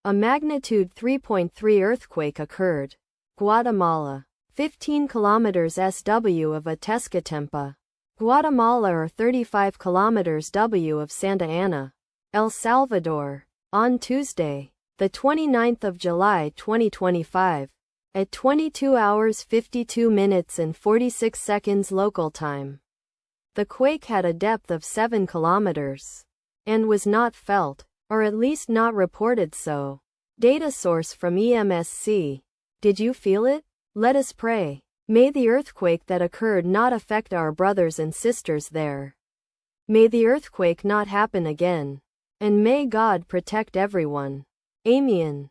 A magnitude 3.3 earthquake occurred. Guatemala. 15 kilometers SW of Atezcatempa, Guatemala, or 35 kilometers W of Santa Ana, El Salvador, on Tuesday, the 29th of July 2025, at 22 hours 52 minutes and 46 seconds local time. The quake had a depth of 7 kilometers and was not felt, or at least not reported so. Data source from EMSC. Did you feel it? Let us pray. May the earthquake that occurred not affect our brothers and sisters there. May the earthquake not happen again. And may God protect everyone. Amen.